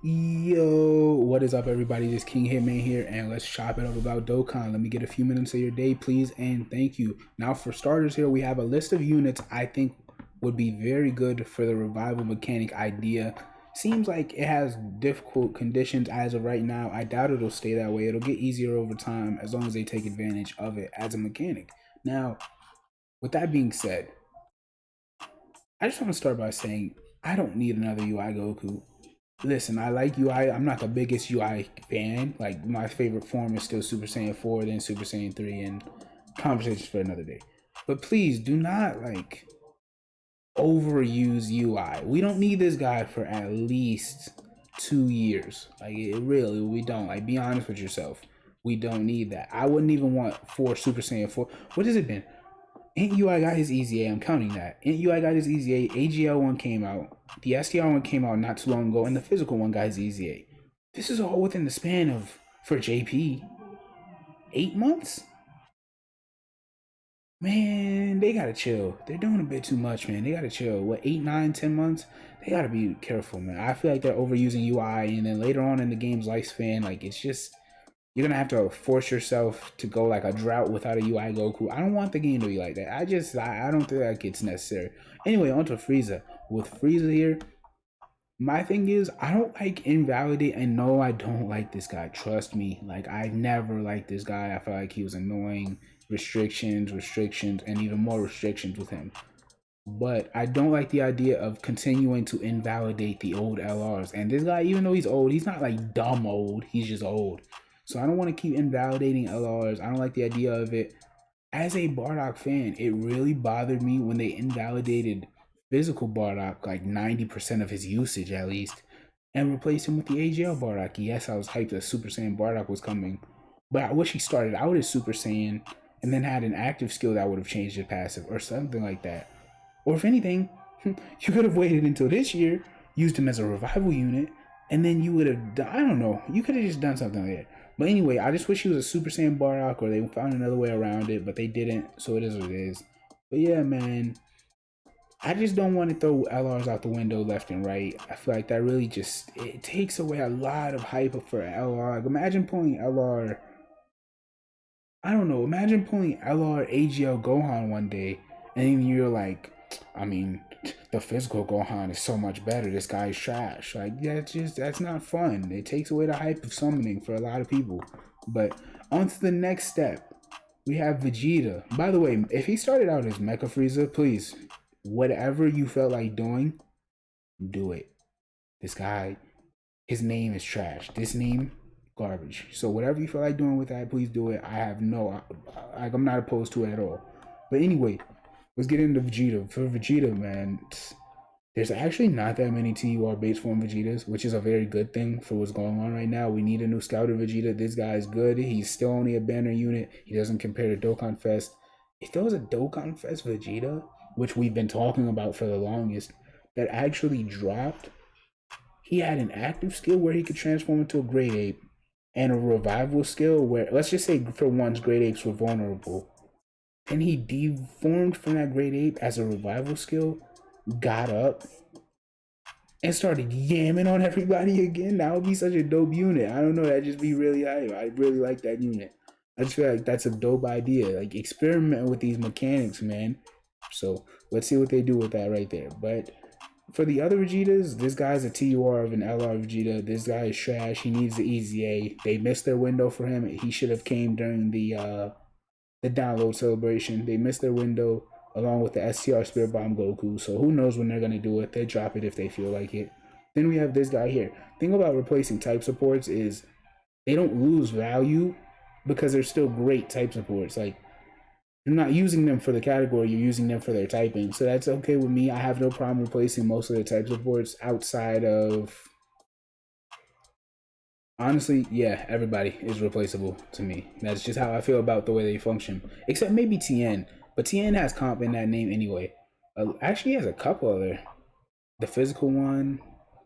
Yo, what is up, everybody? This King Hitman here, and let's chop it up about Dokkan. Let me get a few minutes of your day, please, and thank you. Now, for starters, here we have a list of units I think would be very good for the revival mechanic idea. Seems like it has difficult conditions as of right now. I doubt it'll stay that way. It'll get easier over time as long as they take advantage of it as a mechanic. Now, with that being said, I just want to start by saying I don't need another UI Goku. Listen, I like UI. I'm not the biggest UI fan. Like, my favorite form is still Super Saiyan 4, then Super Saiyan 3, and conversations for another day. But please do not like overuse UI. We don't need this guy for at least 2 years. Like, really, we don't. Like, be honest with yourself. We don't need that. I wouldn't even want 4 Super Saiyan 4. What has it been? Int UI got his Easy A. I'm counting that. Int UI got his Easy A. AGL one came out. The STR one came out not too long ago, and the physical one got his Easy A. This is all within the span of, for JP, 8 months? Man, they gotta chill. They're doing a bit too much, man. They gotta chill. What, 8, 9, 10 months? They gotta be careful, man. I feel like they're overusing UI, and then later on in the game's lifespan, like, it's just, you're gonna have to force yourself to go like a drought without a UI Goku. I don't want the game to be like that. I don't think like it's necessary. Anyway, on to Frieza. With Frieza here, my thing is I don't like invalidate, and no, I don't like this guy. Trust me. Like, I never liked this guy. I felt like he was annoying. Restrictions, and even more restrictions with him. But I don't like the idea of continuing to invalidate the old LRs. And this guy, even though he's old, he's not like dumb old. He's just old. So I don't want to keep invalidating LRs. I don't like the idea of it. As a Bardock fan, it really bothered me when they invalidated physical Bardock, like 90% of his usage at least, and replaced him with the AGL Bardock. Yes, I was hyped that Super Saiyan Bardock was coming, but I wish he started out as Super Saiyan and then had an active skill that would have changed his passive or something like that. Or if anything, you could have waited until this year, used him as a revival unit, and then you would have done, I don't know, you could have just done something like that. But anyway, I just wish he was a Super Saiyan Bardock, or they found another way around it, but they didn't, so it is what it is. But yeah, man, I just don't want to throw LRs out the window left and right. I feel like that really just, it takes away a lot of hype for LR. Like, imagine pulling LR, I don't know, imagine pulling LR AGL Gohan one day, and then you're like, I mean, the physical Gohan is so much better. This guy's trash. Like, that's not fun. It takes away the hype of summoning for a lot of people. But on to the next step. We have Vegeta. By the way, if he started out as Mecha Frieza, please, whatever you felt like doing, do it. This guy, his name is trash. This name, garbage. So whatever you feel like doing with that, please do it. I have no, like, I'm not opposed to it at all. But anyway, let's get into Vegeta. For Vegeta, man, there's actually not that many TUR base form Vegetas, which is a very good thing for what's going on right now. We need a new Scouter Vegeta. This guy is good. He's still only a banner unit. He doesn't compare to Dokkan Fest. If there was a Dokkan Fest Vegeta, which we've been talking about for the longest, that actually dropped, he had an active skill where he could transform into a Great Ape, and a revival skill where, let's just say for once, Great Apes were vulnerable. And he deformed from that Great Ape as a revival skill, got up, and started yamming on everybody again. That would be such a dope unit. I don't know, that'd just be really hype. I really like that unit. I just feel like that's a dope idea. Like, experiment with these mechanics, man. So let's see what they do with that right there. But for the other Vegetas, this guy's a TUR of an LR Vegeta. This guy is trash. He needs the Easy A. They missed their window for him. He should have came during the download celebration. They missed their window along with the STR Spirit Bomb Goku. So who knows when they're going to do it. They drop it if they feel like it. Then we have this guy here. Thing about replacing type supports is they don't lose value because they're still great type supports. Like, you're not using them for the category, you're using them for their typing. So that's okay with me. I have no problem replacing most of the type supports outside of, honestly, yeah, everybody is replaceable to me. That's just how I feel about the way they function. Except maybe TN. But TN has comp in that name anyway. Actually, he has a couple other. The physical one.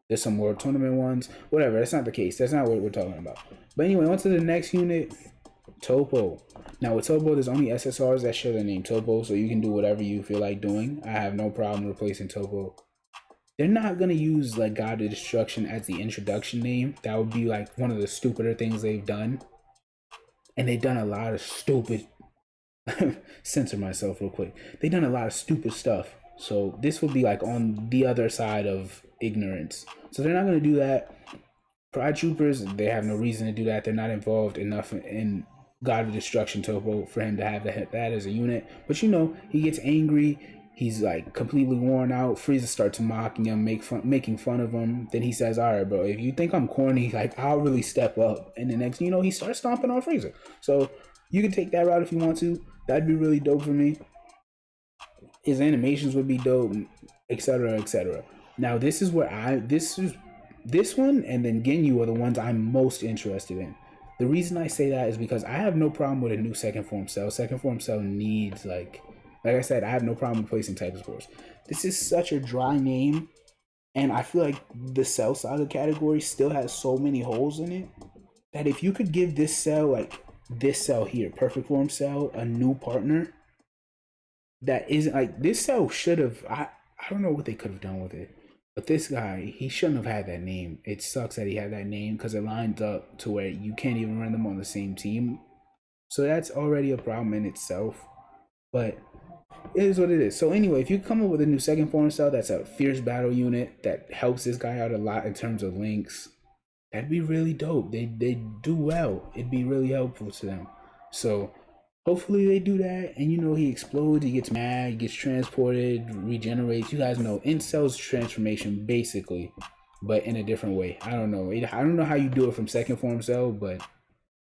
There's some World Tournament ones. Whatever, that's not the case. That's not what we're talking about. But anyway, on to the next unit. Toppo. Now with Toppo, there's only SSRs that share the name Toppo, so you can do whatever you feel like doing. I have no problem replacing Toppo. they're not gonna use like God of Destruction as the introduction name. That would be like one of the stupider things they've done. And they've done a lot of stupid censor myself real quick. They've done a lot of stupid stuff. So this would be like on the other side of ignorance. So they're not gonna do that. Pride Troopers, they have no reason to do that. They're not involved enough in God of Destruction Toppo for him to have that as a unit. But you know, he gets angry. He's like completely worn out. Frieza starts mocking him, making fun of him. Then he says, "All right, bro, if you think I'm corny, like I'll really step up." And the next, you know, he starts stomping on Frieza. So you can take that route if you want to. That'd be really dope for me. His animations would be dope, etc., etc. Now this one and then Ginyu are the ones I'm most interested in. The reason I say that is because I have no problem with a new second form cell. Second form cell needs like I said, I have no problem replacing Type Spores. This is such a dry name, and I feel like the Cell Saga category still has so many holes in it that if you could give this cell, like this cell here, Perfect Form Cell, a new partner that isn't like this cell should have. I don't know what they could have done with it, but this guy, he shouldn't have had that name. It sucks that he had that name because it lines up to where you can't even run them on the same team. So that's already a problem in itself. But it is what it is. So anyway, if you come up with a new second form cell that's a fierce battle unit that helps this guy out a lot in terms of links, that'd be really dope. They do well. It'd be really helpful to them. So hopefully they do that. And you know, he explodes, he gets mad, he gets transported, regenerates. You guys know Incel's transformation basically, but in a different way. I don't know. I don't know how you do it from second form cell, but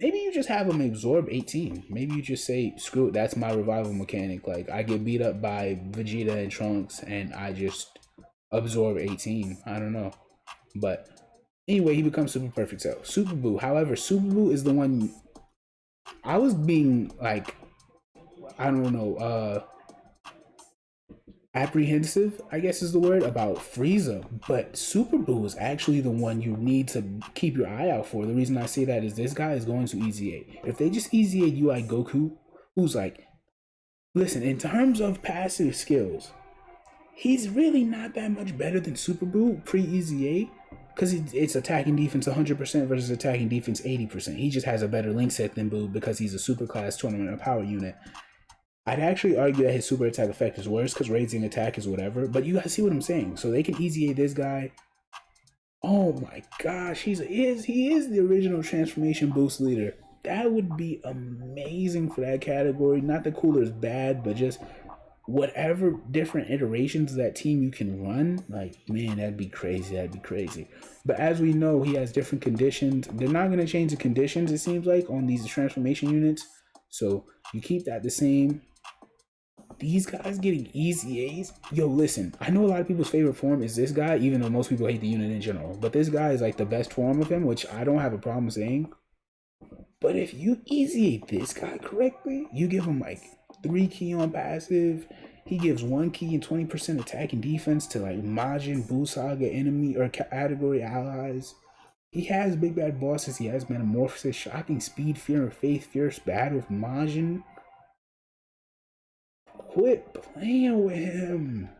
maybe you just have him absorb 18. Maybe you just say, screw it, that's my revival mechanic. Like, I get beat up by Vegeta and Trunks, and I just absorb 18. I don't know. But anyway, he becomes Super Perfect Cell. Super Buu. However, Super Buu is the one I was being, like, I don't know, apprehensive, I guess is the word, about Frieza, but Super Buu is actually the one you need to keep your eye out for. The reason I say that is this guy is going to EZA. If they just EZA UI Goku, who's like, listen, in terms of passive skills, he's really not that much better than Super Buu pre-EZA, because it's attacking defense 100% versus attacking defense 80%. He just has a better link set than Buu because he's a super class tournament of power unit. I'd actually argue that his super attack effect is worse because raising attack is whatever, but you guys see what I'm saying. So they can EZA this guy. Oh my gosh, he is the original transformation boost leader. That would be amazing for that category. Not that cooler is bad, but just whatever different iterations of that team you can run, like, man, that'd be crazy. But as we know, he has different conditions. They're not going to change the conditions, it seems like, on these transformation units. So you keep that the same. These guys getting easy A's. Yo, listen, I know a lot of people's favorite form is this guy, even though most people hate the unit in general. But this guy is like the best form of him, which I don't have a problem saying. But if you easy this guy correctly, you give him like 3 key on passive. He gives 1 key and 20% attack and defense to like Majin, Buu Saga enemy or category allies. He has big bad bosses. He has Metamorphosis, Shocking Speed, Fear and Faith, Fierce Battle with Majin. Quit playing with him.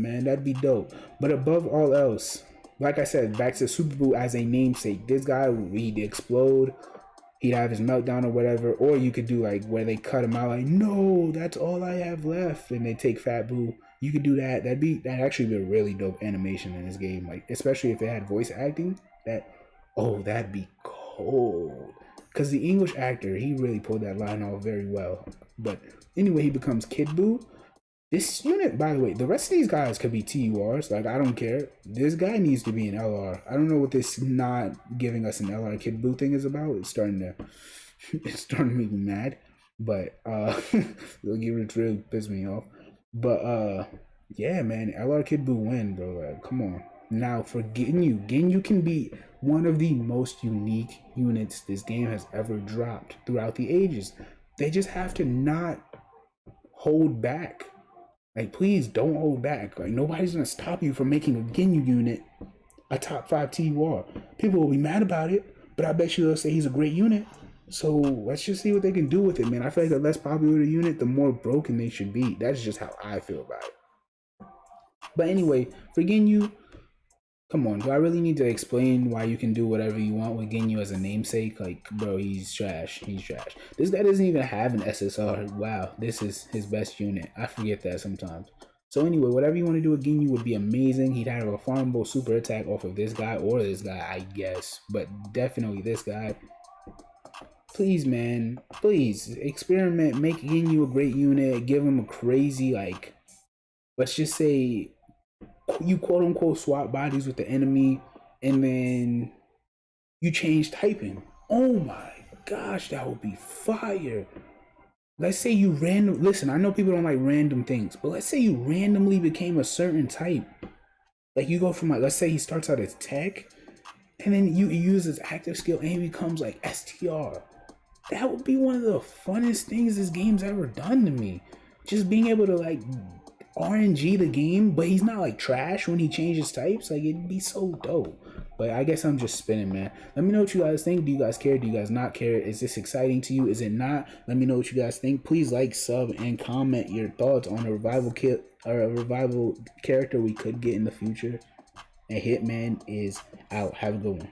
Man. That'd be dope. But above all else, like I said, back to Super Buu as a namesake. This guy, he'd explode. He'd have his meltdown or whatever. Or you could do like where they cut him out like, no, that's all I have left. And they take Fat Buu. You could do that. That'd actually be a really dope animation in this game. Like, especially if it had voice acting. That'd be cold. Because the English actor, he really pulled that line off very well. But anyway, he becomes Kid Buu. This unit, by the way, the rest of these guys could be TURs. Like, I don't care. This guy needs to be an LR. I don't know what this not giving us an LR Kid Buu thing is about. It's starting to make me mad. But it really pissed me off. But yeah, man, LR Kid Buu win, bro. Like, come on. Now for Ginyu can be one of the most unique units this game has ever dropped throughout the ages. They just have to not hold back. Like, please don't hold back. Like, nobody's gonna stop you from making a Ginyu unit a top 5 TUR. People will be mad about it, but I bet you they'll say he's a great unit. So let's just see what they can do with it, man. I feel like the less popular the unit, the more broken they should be. That's just how I feel about it. But anyway, for Ginyu, come on, do I really need to explain why you can do whatever you want with Ginyu as a namesake? Like, bro, he's trash. He's trash. This guy doesn't even have an SSR. Wow, this is his best unit. I forget that sometimes. So anyway, whatever you want to do with Ginyu would be amazing. He'd have a farmable super attack off of this guy or this guy, I guess. But definitely this guy. Please, man. Please, experiment. Make Ginyu a great unit. Give him a crazy, like, let's just say you quote unquote swap bodies with the enemy and then you change typing. Oh my gosh, that would be fire. Let's say you listen, I know people don't like random things, but let's say you randomly became a certain type. Like you go from like, let's say he starts out as tech and then you use his active skill and he becomes like STR. That would be one of the funnest things this game's ever done to me. Just being able to like RNG the game, but he's not like trash when he changes types. Like it'd be so dope. But I guess I'm just spinning, man. Let me know what you guys think. Do you guys care? Do you guys not care? Is this exciting to you? Is it not? Let me know what you guys think. Please like, sub, and comment your thoughts on a revival kit or a revival character we could get in the future. And Hitman is out. Have a good one.